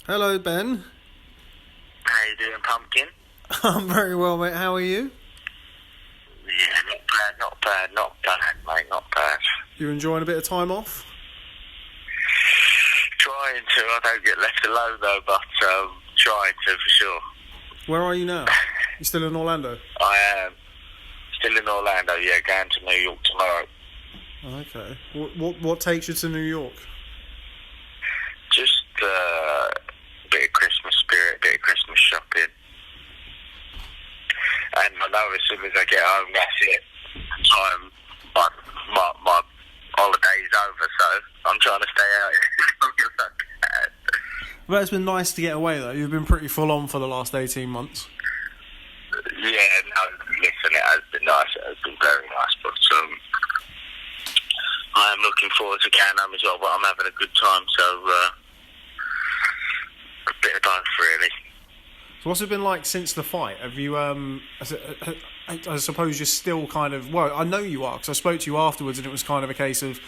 Hello, Ben. How you doing, Pumpkin? I'm very well, mate. How are you? Yeah, not bad, mate, not bad. You enjoying a bit of time off? Trying to, I don't get left alone though, but trying to for sure. Where are you now? You still in Orlando? I am still in Orlando, yeah, going to New York tomorrow. Okay. What takes you to New York? Just a bit of Christmas spirit, a bit of Christmas shopping. And I know as soon as I get home, that's it. My holiday's over, so I'm trying to stay out here. Well, it's been nice to get away, though. You've been pretty full on for the last 18 months. Yeah, no, listen, it has been nice. It has been very nice, but I am looking forward to getting home as well, but I'm having a good time, so a bit of both, really. So what's it been like since the fight? Have you, I suppose you're still kind of, well, I know you are, because I spoke to you afterwards and it was kind of a case of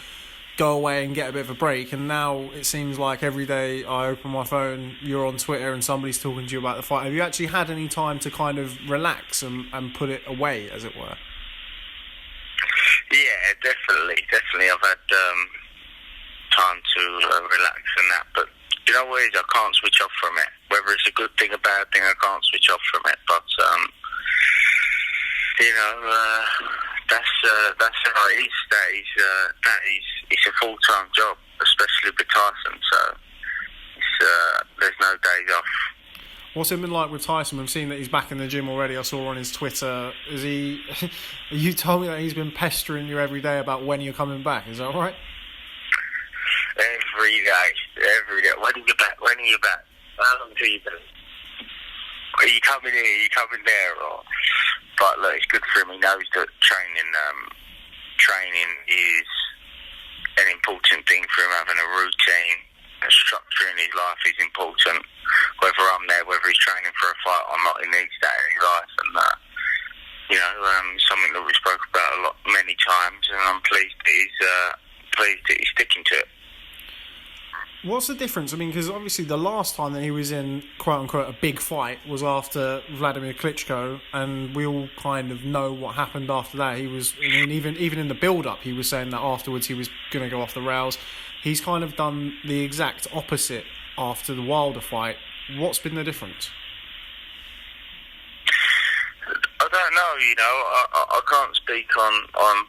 go away and get a bit of a break, and now it seems like every day I open my phone, you're on Twitter and somebody's talking to you about the fight. Have you actually had any time to kind of relax and put it away, as it were? Yeah, definitely. I've had time to relax and that, but you know what it is, I can't switch off from it. Whether it's a good thing or a bad thing, I can't switch off from it. But that's how it is. That is it's a full-time job, especially with Tyson. So there's no days off. What's it been like with Tyson? We've seen that he's back in the gym already. I saw on his Twitter. Is he? You told me that he's been pestering you every day about when you're coming back. Is that right? Every day. When are you back? How long till you back? Are you coming here? Are you coming there? But look, it's good for him. He knows that training is an important thing for him. Having a routine, a structure in his life is important. Whether I'm there, whether he's training for a fight or not, he needs that in his life. And something that we spoke about many times, and I'm pleased that he's sticking to it. What's the difference? I mean, because obviously the last time that he was in, quote-unquote, a big fight was after Vladimir Klitschko, and we all kind of know what happened after that. He was, I mean, even in the build-up, he was saying that afterwards he was going to go off the rails. He's kind of done the exact opposite after the Wilder fight. What's been the difference? I don't know, I can't speak on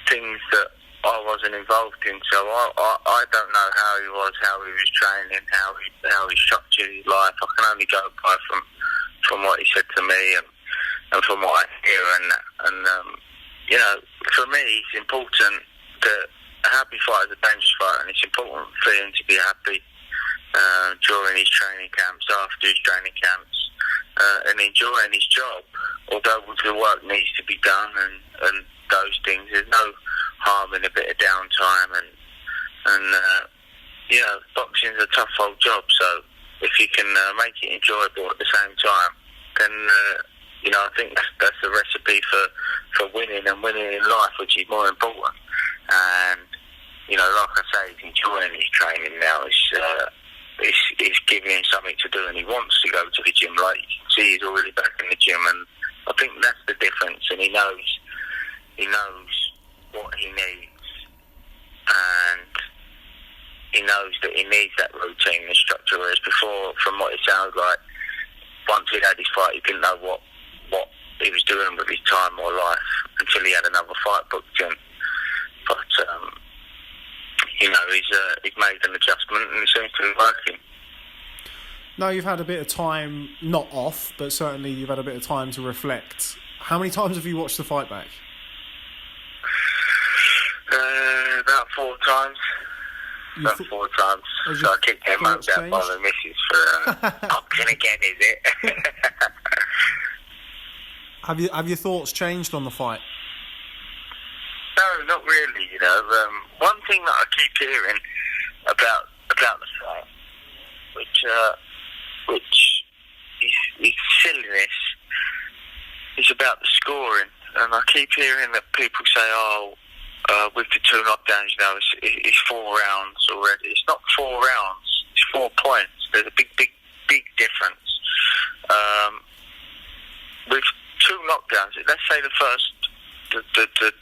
things that I wasn't involved in, so I don't know how he was training, how he structured his life. I can only go by from what he said to me and from what I hear, and for me it's important that a happy fighter is a dangerous fighter, and it's important for him to be happy during his training camps, after his training camps, and enjoying his job. Although the work needs to be done and those things, there's no harm in a bit of downtime, and boxing's a tough old job, so if you can make it enjoyable at the same time, then I think that's the recipe for winning and winning in life, which is more important. And like I say, he's enjoying his training now. It's giving him something to do, and he wants to go to the gym. Like you can see, he's already back in the gym, and I think that's the difference. And he knows what he needs, and he knows that he needs that routine and structure. Whereas before, from what it sounds like, once he'd had his fight, he didn't know what he was doing with his time or life until he had another fight booked in. But he's made an adjustment, and it seems to be working. Now you've had a bit of time, not off, but certainly you've had a bit of time to reflect. How many times have you watched the fight back? About 4 times. So I kicked him up that by the missus for option again, is it? Have your thoughts changed on the fight? No, not really. One thing that I keep hearing about the fight, which is silliness, is about the scoring. And I keep hearing that people say, with the 2 knockdowns, it's 4 rounds already. It's not 4 rounds, it's 4 points. There's a big difference. With 2 knockdowns, let's say the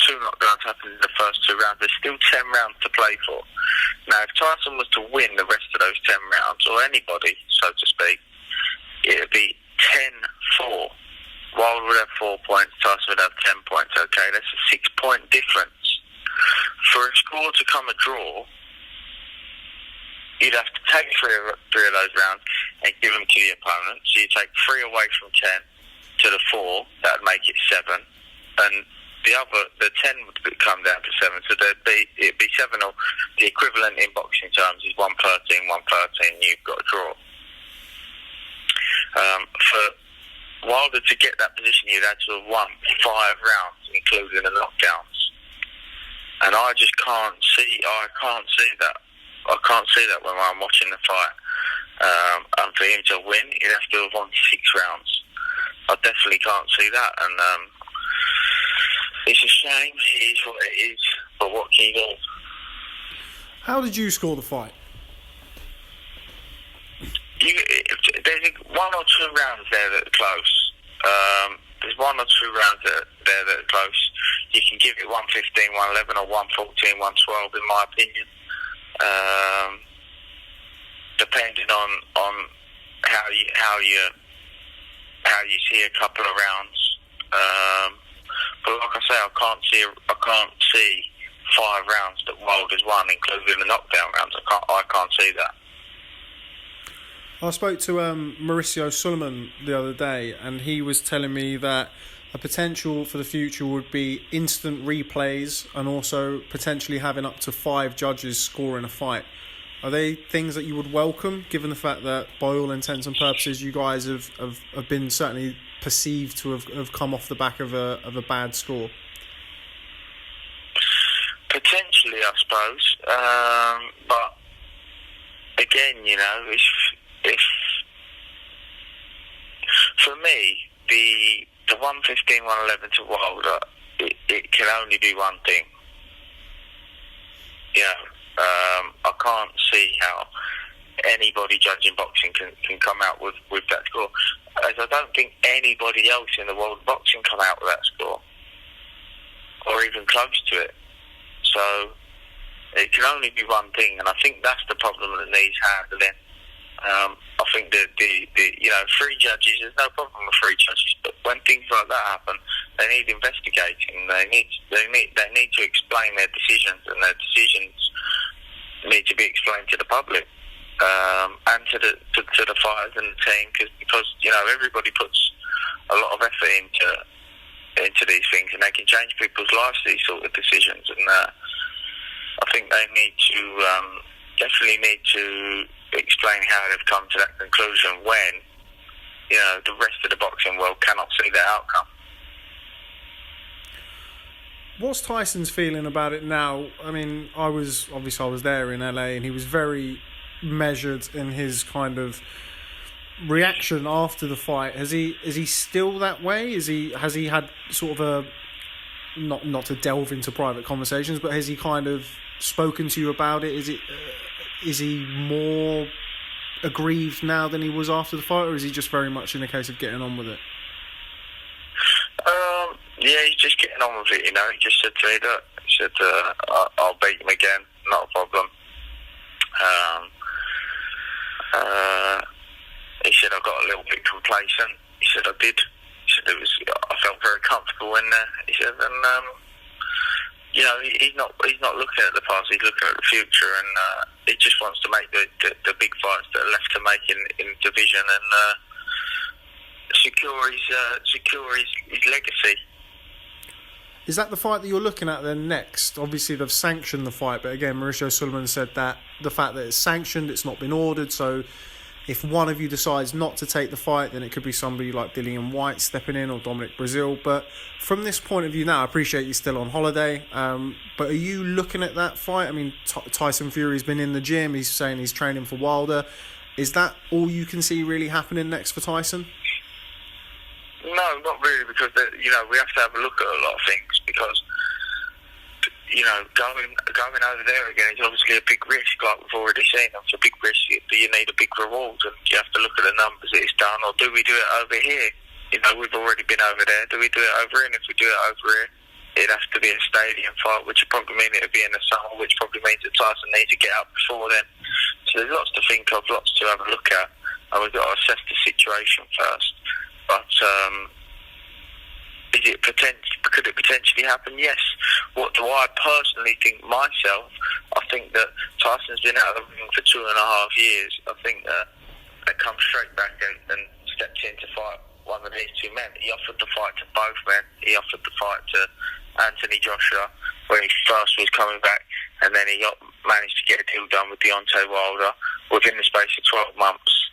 two knockdowns happened in the first 2 rounds, there's still 10 rounds to play for. Now, if Tyson was to win the rest of those 10 rounds, or anybody, so to speak, it would be 10-4. Wilder would have 4 points, Tyson would have 10 points, okay? That's a 6-point difference. For a score to come a draw, you'd have to take three of those rounds and give them to the opponent. So you take 3 away from 10 to the 4, that would make it 7. And the 10 would come down to 7. So it'd be 7, or the equivalent in boxing terms is 113, you've got a draw. For Wilder to get that position, you'd had to have won 5 rounds, including the knockdowns. And I just can't see that. I can't see that when I'm watching the fight. And for him to win, he'd have to have won 6 rounds. I definitely can't see that. And it's a shame. It is what it is. But what can you do? How did you score the fight? There's 1 or 2 rounds there that are close. There's 1 or 2 rounds there that are close. You can give it 115, 111, or 114, 112, in my opinion. Depending on how you see a couple of rounds. But like I say, I can't see 5 rounds that Wilder's won, including the knockdown rounds. I can't see that. I spoke to Mauricio Sulaiman the other day, and he was telling me that a potential for the future would be instant replays and also potentially having up to 5 judges scoring a fight. Are they things that you would welcome, given the fact that, by all intents and purposes, you guys have been certainly perceived to have come off the back of a bad score? Potentially, I suppose. But again, if for me, the 115, 111 to Wilder, it can only be one thing. I can't see how anybody judging boxing can come out with that score, as I don't think anybody else in the world of boxing come out with that score, or even close to it. So it can only be one thing, and I think that's the problem that needs handling. I think that the 3 judges, there's no problem with 3 judges, but when things like that happen, they need investigating. They need to explain their decisions, and their decisions need to be explained to the public and to the fighters and the team, because everybody puts a lot of effort into these things, and they can change people's lives, these sort of decisions. And I think they definitely need to explain how they've come to that conclusion when the rest of the boxing world cannot see their outcome. What's Tyson's feeling about it now? I mean, I was there in LA, and he was very measured in his kind of reaction after the fight. Is he still that way? Has he had sort of a not to delve into private conversations, but has he kind of spoken to you about it? Is he more aggrieved now than he was after the fight, or is he just very much in a case of getting on with it? Yeah, he's just getting on with it, He just said to me that, I'll beat him again, not a problem. He said I got a little bit complacent. He said I did. He said I felt very comfortable in there. He said, and he's not looking at the past. He's looking at the future, and he just wants to make the big fights that are left to make in the division, and secure his legacy. Is that the fight that you're looking at then next? Obviously, they've sanctioned the fight, but again, Mauricio Sulaiman said that the fact that it's sanctioned, it's not been ordered, so if one of you decides not to take the fight, then it could be somebody like Dillian Whyte stepping in, or Dominic Brazil. But from this point of view now, I appreciate you're still on holiday, but are you looking at that fight? I mean, Tyson Fury's been in the gym, he's saying he's training for Wilder. Is that all you can see really happening next for Tyson? No, not really, because we have to have a look at a lot of things, because going over there again is obviously a big risk, like we've already seen. It's a big risk, but you need a big reward, and you have to look at the numbers that it's done. Or do we do it over here? We've already been over there. Do we do it over here? And if we do it over here, it'd have to be a stadium fight, which would probably mean it'd be in the summer, which probably means that Tyson needs to get out before then. So there's lots to think of, lots to have a look at, and we've got to assess the situation first. But could it potentially happen? Yes. What do I personally think myself? I think that Tyson's been out of the ring for 2.5 years. I think that they come straight back and stepped in to fight one of these two men. He offered the fight to both men. He offered the fight to Anthony Joshua when he first was coming back, and then he managed to get a deal done with Deontay Wilder within the space of 12 months.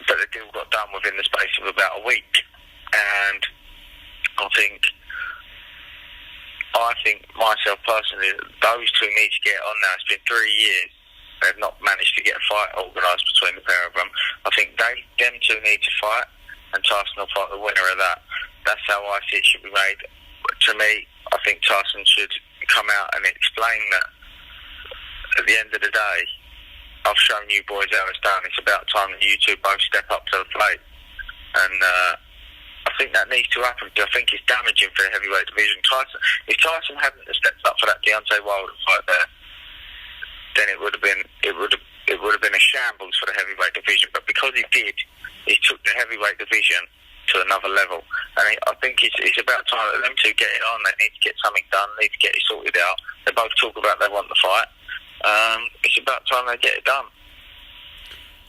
But the deal got done within the space of about a week. And I think myself personally, those two need to get on now. It's been 3 years. They've not managed to get a fight organised between the pair of them. I think them two need to fight, and Tyson will fight the winner of that. That's how I see it should be made. To me, I think Tyson should come out and explain that at the end of the day, I've shown you boys how it's done. It's about time that you two both step up to the plate. And I think that needs to happen. I think it's damaging for the heavyweight division. If Tyson hadn't stepped up for that Deontay Wilder fight there, then it would have been a shambles for the heavyweight division. But because he did, he took the heavyweight division to another level. And I think it's about time that them two get it on. They need to get something done. They need to get it sorted out. They both talk about they want the fight. It's about time they get it done.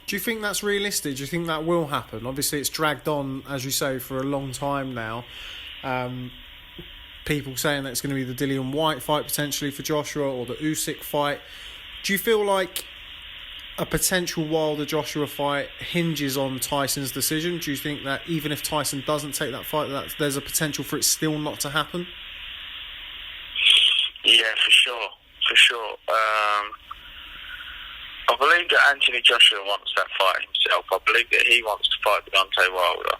Do you think that's realistic? Do you think that will happen? Obviously, it's dragged on, as you say, for a long time now. People saying that it's going to be the Dillian Whyte fight potentially for Joshua, or the Usyk fight. Do you feel like a potential Wilder-Joshua fight hinges on Tyson's decision? Do you think that even if Tyson doesn't take that fight, that there's a potential for it still not to happen? Yeah, for sure. I believe that Anthony Joshua wants that fight himself. I believe that he wants to fight Deontay Wilder.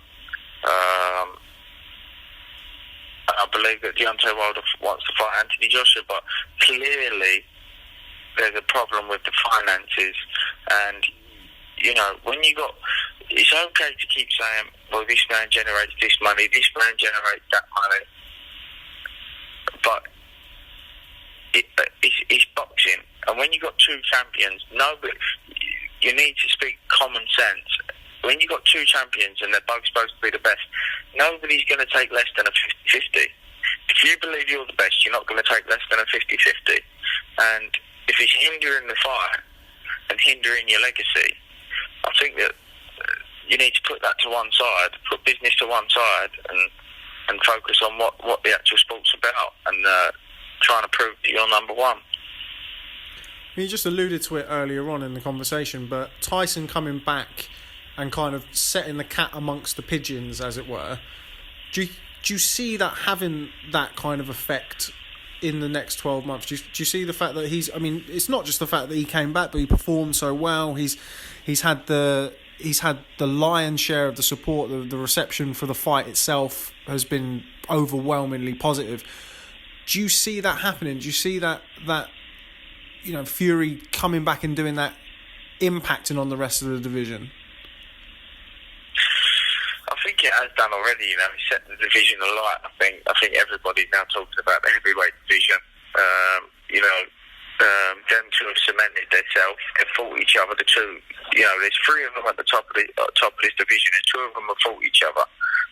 I believe that Deontay Wilder wants to fight Anthony Joshua, but clearly there's a problem with the finances. And, when it's okay to keep saying, well, this man generates this money, this man generates that money. But it's boxing. And when you've got two champions, you need to speak common sense. When you've got two champions and they're both supposed to be the best, nobody's going to take less than a 50-50. If you believe you're the best, you're not going to take less than a 50-50. And if it's hindering the fight and hindering your legacy, I think that you need to put that to one side, put business to one side, and focus on what the actual sport's about, and trying to prove that you're number one. You just alluded to it earlier on in the conversation, but Tyson coming back and kind of setting the cat amongst the pigeons, as it were, do you see that having that kind of effect in the next 12 months? Do you see the fact that it's not just the fact that he came back, but he performed so well. He's had the lion's share of the support. The reception for the fight itself has been overwhelmingly positive. Do you see that happening? Do you see that Fury coming back and doing that, impacting on the rest of the division? I think it has done already. He set the division alight. I think everybody's now talking about the heavyweight division. Them two have cemented themselves. They've fought each other. The two, there's three of them at the top of this division, and two of them have fought each other.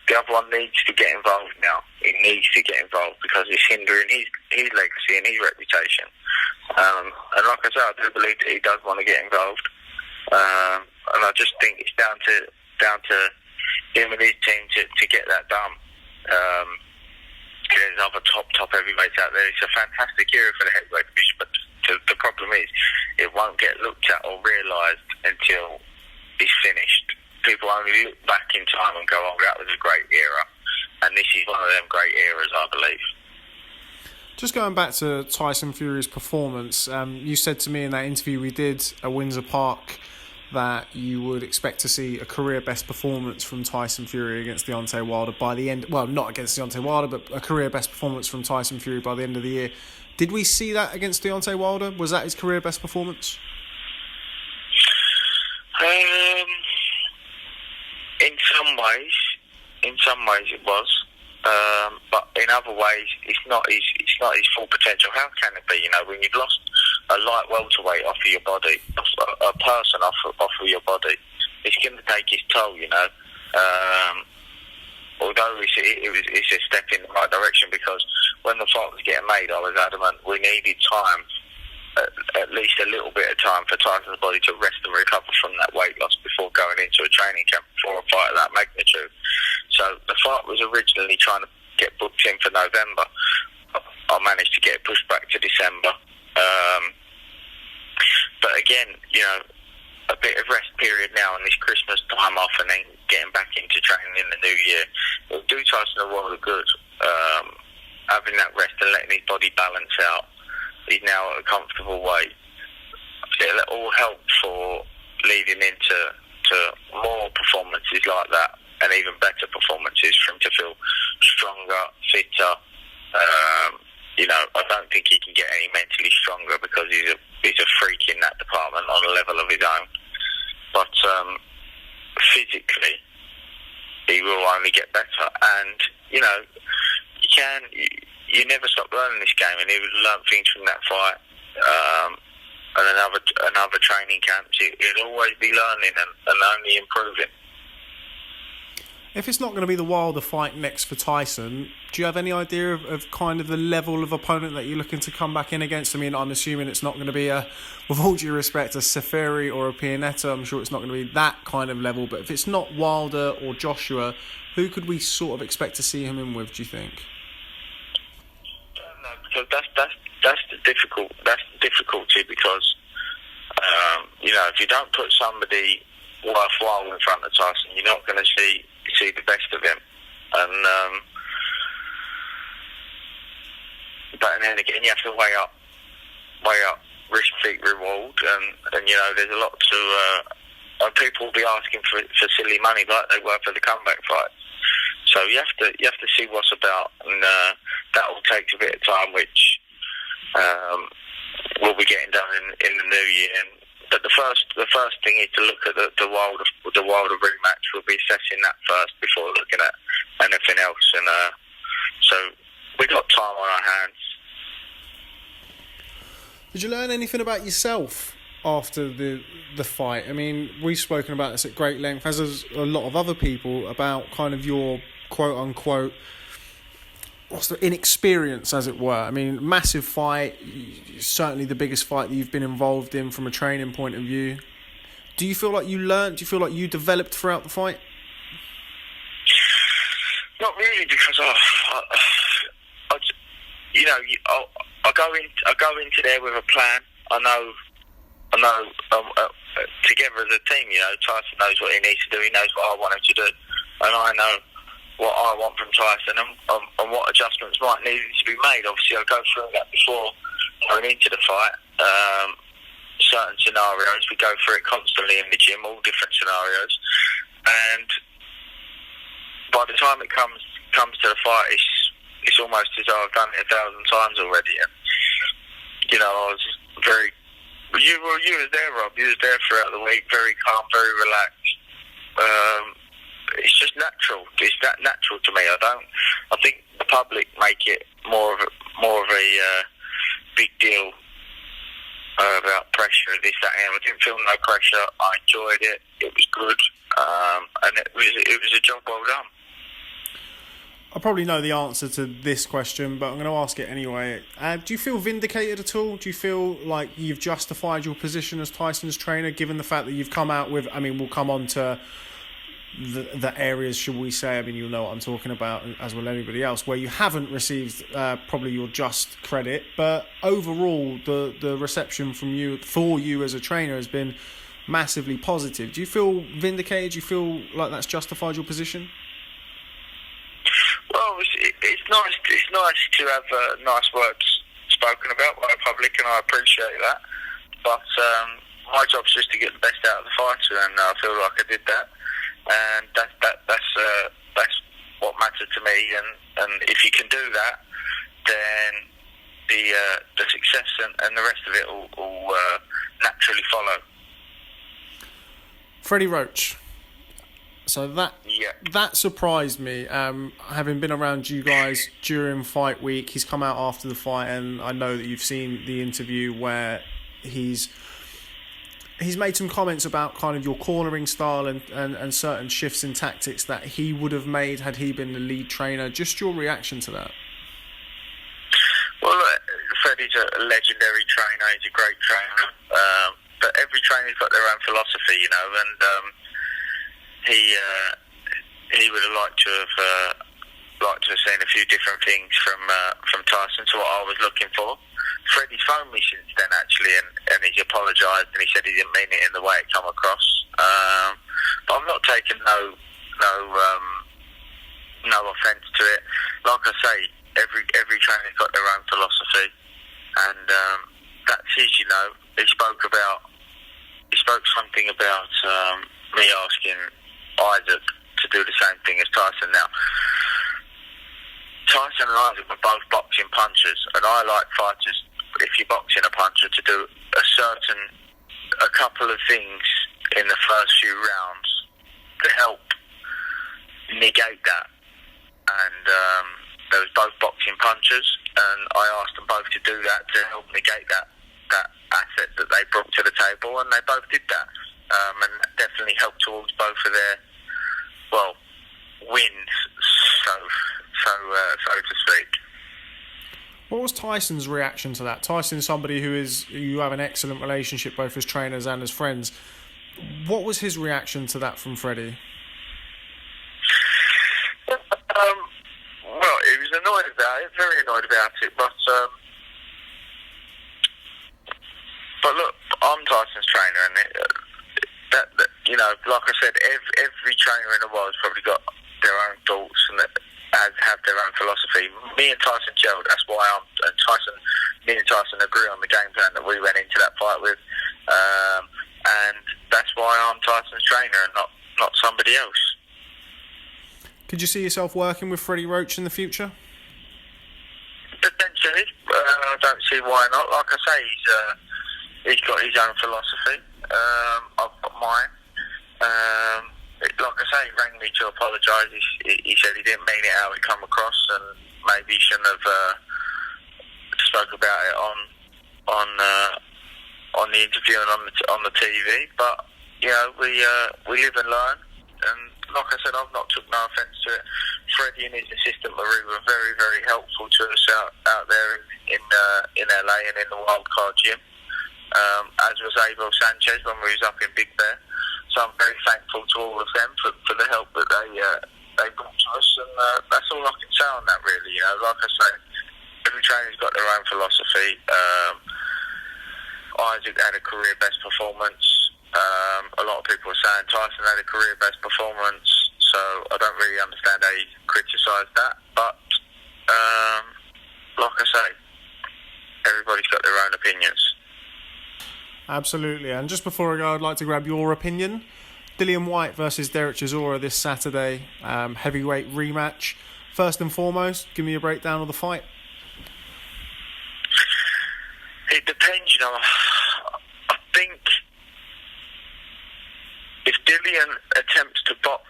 The other one needs to get involved now. He needs to get involved because it's hindering his legacy and his reputation. And like I said, I do believe that he does want to get involved. And I just think it's down to him and his team to get that done. There's other top heavyweights out there. It's a fantastic era for the heavyweight division, but the problem is it won't get looked at or realised until it's finished. People only look back in time and go, oh, that was a great era. And this is one of them great eras, I believe. Just going back to Tyson Fury's performance, you said to me in that interview we did at Windsor Park that you would expect to see a career best performance from Tyson Fury against Deontay Wilder by the end. Well, not against Deontay Wilder, but a career best performance from Tyson Fury by the end of the year. Did we see that against Deontay Wilder? Was that his career best performance? In some ways it was. But in other ways, it's not his full potential. How can it be? You know, when you've lost a light welterweight off of your body, a person off of your body, it's going to take its toll. You know, although it's a step in the right direction, because when the fight was getting made, I was adamant we needed time, at least a little bit of time, for Tyson's body to rest and recover from that weight loss before going into a training camp for a fight of that magnitude. So the fight was originally trying to get booked in for November. I managed to get it pushed back to December. But again, you know, a bit of rest period now and this Christmas time off, and then getting back into training in the new year, it'll do Tyson a world of good. Having that rest and letting his body balance out. He's now at a comfortable weight. It'll all help for leading into more performances like that, and even better performances for him to feel stronger, fitter. You know, I don't think he can get any mentally stronger, because he's a freak in that department on a level of his own. But physically, he will only get better. And, you know, you never stop learning this game, and he would learn things from that fight. And another training camps, he'll always be learning and only improving. If it's not going to be the Wilder fight next for Tyson, do you have any idea of kind of the level of opponent that you're looking to come back in against? I mean, I'm assuming it's not going to be with all due respect, a Fury or a Pianeta. I'm sure it's not going to be that kind of level. But if it's not Wilder or Joshua, who could we sort of expect to see him in with, do you think? No, because that's the difficulty, because you know, if you don't put somebody worthwhile in front of Tyson, you're not going to see the best of him. And but then again, you have to weigh up risk, seek, reward, and you know, there's a lot to. People will be asking for silly money like they were for the comeback fight. So you have to see what's about, and that will take a bit of time, which we'll be getting done in the new year. But the first thing is to look at the Wilder rematch. We'll be assessing that first before looking at anything else. And so we got time on our hands. Did you learn anything about yourself after the fight? I mean, we've spoken about this at great length, as has a lot of other people, about kind of your quote unquote inexperience, as it were. I mean, massive fight, certainly the biggest fight that you've been involved in from a training point of view. Do you feel like you learned? Do you feel like you developed throughout the fight? Not really, because I go into there with a plan. I know. Together as a team, you know, Tyson knows what he needs to do. He knows what I want him to do, and I know what I want from Tyson, and what adjustments might need to be made. Obviously, I'll go through that before going into the fight. Certain scenarios, we go through it constantly in the gym, all different scenarios, and by the time it comes to the fight, it's almost as though I've done it 1,000 times already. And, you know, I was very. You was there, Rob. You was there throughout the week, very calm, very relaxed. It's just natural. It's that natural to me. I think the public make it more of a big deal about pressure, this, that, and I didn't feel no pressure. I enjoyed it. It was good, and it was a job well done. I probably know the answer to this question, but I'm going to ask it anyway. Do you feel vindicated at all? Do you feel like you've justified your position as Tyson's trainer, given the fact that you've come out with, I mean, we'll come on to the areas, should we say, I mean, you'll know what I'm talking about, as will anybody else, where you haven't received probably your just credit, but overall, the reception from you, for you as a trainer, has been massively positive. Do you feel vindicated? Do you feel like that's justified your position? Well, it's nice. It's nice to have nice words spoken about by the public, and I appreciate that. But my job's just to get the best out of the fighter, and I feel like I did that. And that's what mattered to me. And if you can do that, then the success and the rest of it will naturally follow. Freddie Roach. So that surprised me. Having been around you guys during fight week, he's come out after the fight, and I know that you've seen the interview where he's made some comments about kind of your cornering style and certain shifts in tactics that he would have made had he been the lead trainer. Just your reaction to that? Well, Freddie's a legendary trainer. He's a great trainer. But every trainer's got their own philosophy, you know, and he would have liked to have seen a few different things from Tyson to what I was looking for. Freddie's phoned me since then, actually, and he's apologised, and he said he didn't mean it in the way it come across. But I'm not taking no offence to it. Like I say, every trainer's got their own philosophy, and that's his. You know, he spoke something about me asking Isaac to do the same thing as Tyson. Now, Tyson and Isaac were both boxing punchers, and I like fighters, if you're boxing a puncher, to do a couple of things in the first few rounds to help negate that. And they was both boxing punchers, and I asked them both to do that to help negate that asset that they brought to the table, and they both did that. And that definitely helped towards both of their, wins, so to speak. What was Tyson's reaction to that? Tyson's somebody you have an excellent relationship both as trainers and as friends. What was his reaction to that from Freddie? Well, he was annoyed about it, very annoyed about it, but look, I'm Tyson's trainer, and that you know, like I said, every trainer in the world's probably got their own thoughts and have their own philosophy. Me and Tyson gelled. That's why me and Tyson agree on the game plan that we went into that fight with, and that's why I'm Tyson's trainer and not somebody else. Could you see yourself working with Freddie Roach in the future? Potentially. I don't see why not. Like I say, he's got his own philosophy. I've got mine. Like I say, he rang me to apologise. He said he didn't mean it how it come across, and maybe he shouldn't have spoke about it on the interview and on the TV. But you know, we live and learn. And like I said, I've not took no offence to it. Freddie and his assistant Marie were very, very helpful to us out there in LA and in the Wildcard gym. As was Abel Sanchez when we was up in Big Bear. So I'm very thankful to all of them for the help that they brought to us, and that's all I can say on that, really. You know, like I say, every trainer's got their own philosophy. Isaac had a career best performance. A lot of people are saying Tyson had a career best performance, so I don't really understand how you criticise that. But like I say, everybody's got their own opinions. Absolutely. And just before I go, I'd like to grab your opinion. Dillian Whyte versus Whyte-Chisora this Saturday, heavyweight rematch. First and foremost, give me a breakdown of the fight. It depends, you know. I think if Dillian attempts to box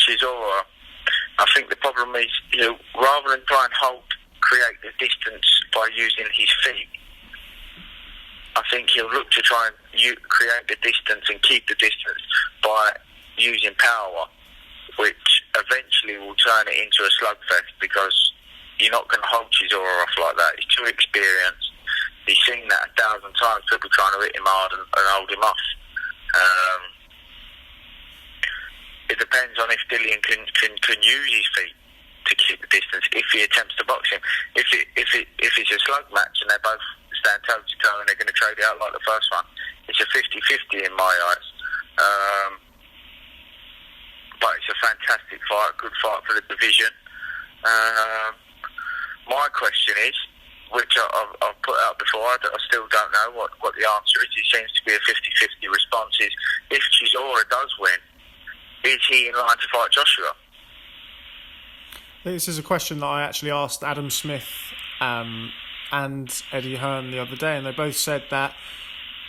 Chisora, I think the problem is, you know, rather than try and create the distance by using his feet, I think he'll look to try and create the distance and keep the distance by using power, which eventually will turn it into a slugfest, because you're not going to hold Chisora off like that. He's too experienced. He's seen that 1,000 times, people trying to hit him hard and hold him off. It depends on if Dillian can use his feet to keep the distance if he attempts to box him. If it's a slug match and they both stand toe to toe and they're going to trade it out like the first one, it's a 50-50 in my eyes. But it's a fantastic fight, good fight for the division. My question is, which I've put out before. I still don't know what the answer is. It seems to be a 50-50 response. Is if Chisora does win, is he in line to fight Joshua? This is a question that I actually asked Adam Smith and Eddie Hearn the other day, and they both said that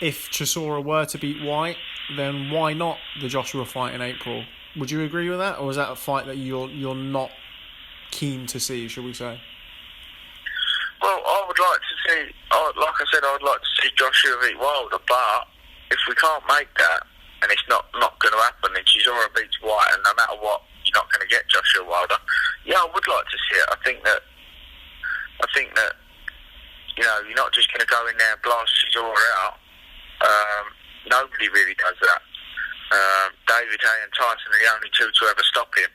if Chisora were to beat Whyte, then why not the Joshua fight in April? Would you agree with that, or is that a fight that you're not keen to see, shall we say? Well, I would like to see, like I said, I would like to see Joshua beat Wilder, but if we can't make that, and it's not going to happen, and Chisora beats Whyte, and no matter what, you're not going to get Joshua Wilder. Yeah, I would like to see it. I think that you're not just going to go in there and blast Chisora out. Nobody really does that. David Haye and Tyson are the only two to ever stop him.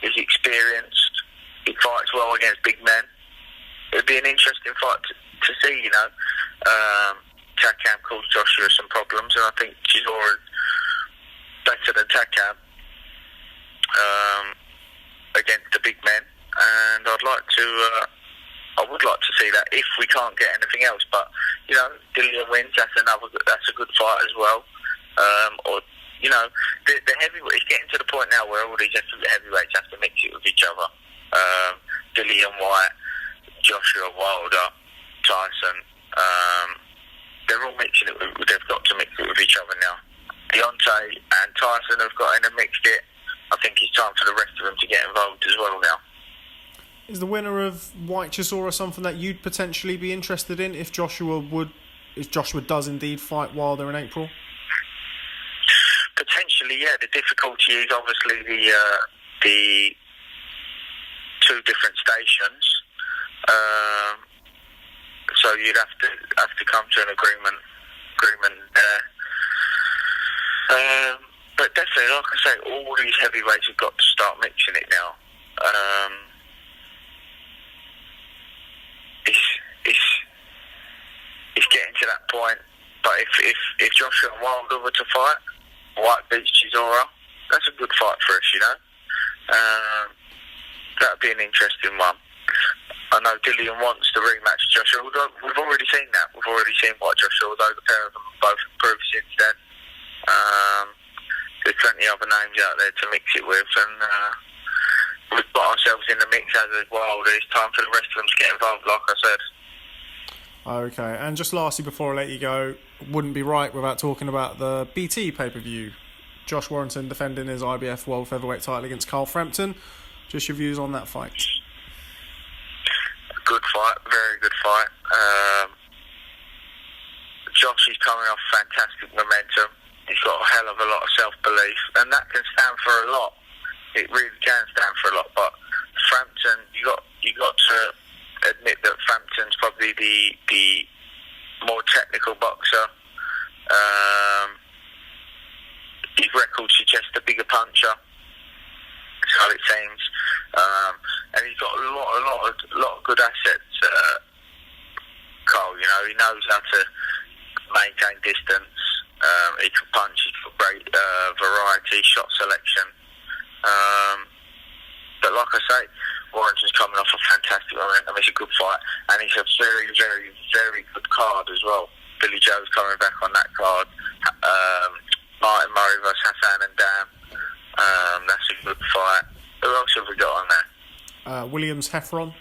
He's experienced. He fights well against big men. It'd be an interesting fight to see, Takam caused Joshua some problems, and I think Chisora's better than Takam against the big men, and I would like to see that if we can't get anything else. But Dillian wins. That's a good fight as well. The heavyweight. It's getting to the point now where all these heavyweights have to mix it with each other. Dillian Whyte, Joshua Wilder, Tyson. They're all mixing it. They've got to mix it with each other now. Deontay and Tyson have got in and mixed it. I think it's time for the rest of them to get involved as well now. Is the winner of Whyte-Chisora something that you'd potentially be interested in if Joshua does indeed fight Wilder in April? Potentially, yeah. The difficulty is obviously the two different stations. So you'd have to come to an agreement there. But definitely, like I say, all these heavyweights have got to start mixing it now. It's getting to that point. But if Joshua and Wilder were to fight, Whyte beats Chisora, that's a good fight for us, that'd be an interesting one. I know Dillian wants the rematch Joshua. We've already seen that. We've already seen Whyte Joshua, although the pair of them both improved since then. There's plenty of other names out there to mix it with, and we've got ourselves in the mix as well. It's time for the rest of them to get involved, like I said. Okay, and just lastly, before I let you go, wouldn't be right without talking about the BT pay-per-view. Josh Warrington defending his IBF World Featherweight title against Carl Frampton. Just your views on that fight. Good fight, very good fight. Josh is coming off fantastic momentum. He's got a hell of a lot of self-belief, and that can stand for a lot. It really can stand for a lot. But Frampton, you got to admit that Frampton's probably the more technical boxer. His record suggests a bigger puncher. That's how it seems. And he's got a lot of good assets. Carl, he knows how to maintain distance. He can punch. He's got great variety, shot selection. But like I say, Warrington's coming off a fantastic momentum. It's a good fight, and it's a very, very, very good card as well. Billy Joe's coming back on that card. Martin Murray vs Hassan and Dan. That's a good fight. Who else have we got on there? Williams Heffron.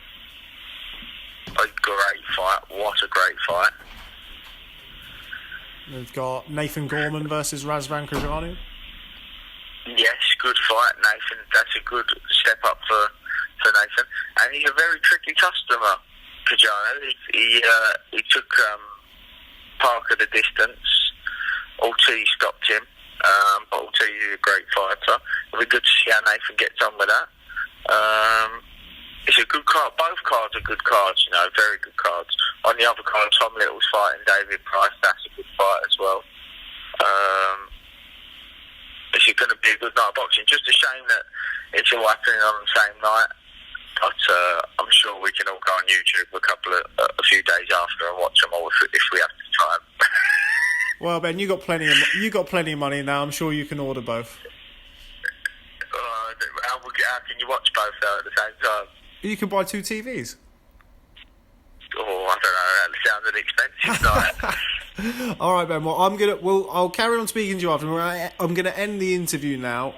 A great fight. What a great fight. We've got Nathan Gorman versus Razvan Krajanu. Yes, good fight, Nathan. That's a good step up for Nathan. And he's a very tricky customer, Krajanu. He took Parker the distance. Ortiz stopped him. But Ortiz is a great fighter. It'll be good to see how Nathan gets on with that. It's a good card. Both cards are good cards, very good cards. On the other card, Tom Little's fighting David Price. That's a good fight as well. It's going to be a good night of boxing. Just a shame that it's all happening on the same night. But I'm sure we can all go on YouTube a few days after and watch them all if we have the time. Well, Ben, you got plenty of money now. I'm sure you can order both. How can you watch both at the same time? You can buy 2 TVs. sounded expensive, like. All right, Ben. Well, I'll carry on speaking to you after. I'm gonna end the interview now.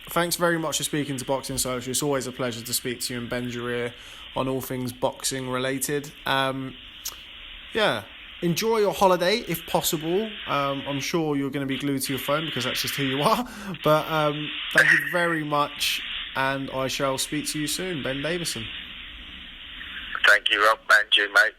Thanks very much for speaking to Boxing Social. It's always a pleasure to speak to you and bend your ear on all things boxing related. Yeah. Enjoy your holiday if possible. I'm sure you're going to be glued to your phone because that's just who you are. But thank you very much, and I shall speak to you soon. Ben Davison. Thank you, Rob. And you, mate.